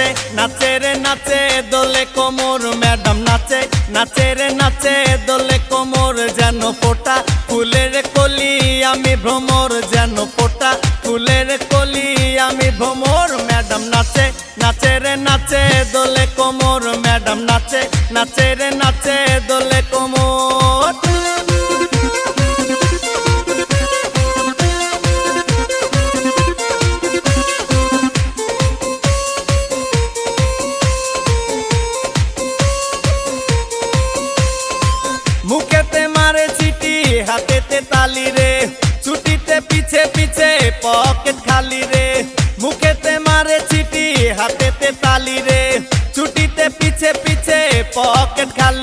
নাচে নাচে রে নাচে দোলে কোমর ম্যাডাম নাচে নাচে রে নাচে দোলে কোমর যেন ফোটা ফুলের কলি আমি ভ্রমর যেন ফোটা ফুলের কলি আমি ভ্রমর ম্যাডাম নাচে নাচে রে নাচে দোলে কোমর ম্যাডাম নাচে নাচে রে নাচে দোলে কোমর। মুখেতে মারে চিটি হাতেতে তালি রে ছুটিতে পিছে পিছে পকেট খালি রে মুখেতে মারে চিটি হাতেতে তালি রে ছুটিতে পিছে পিছে পকেট খালি।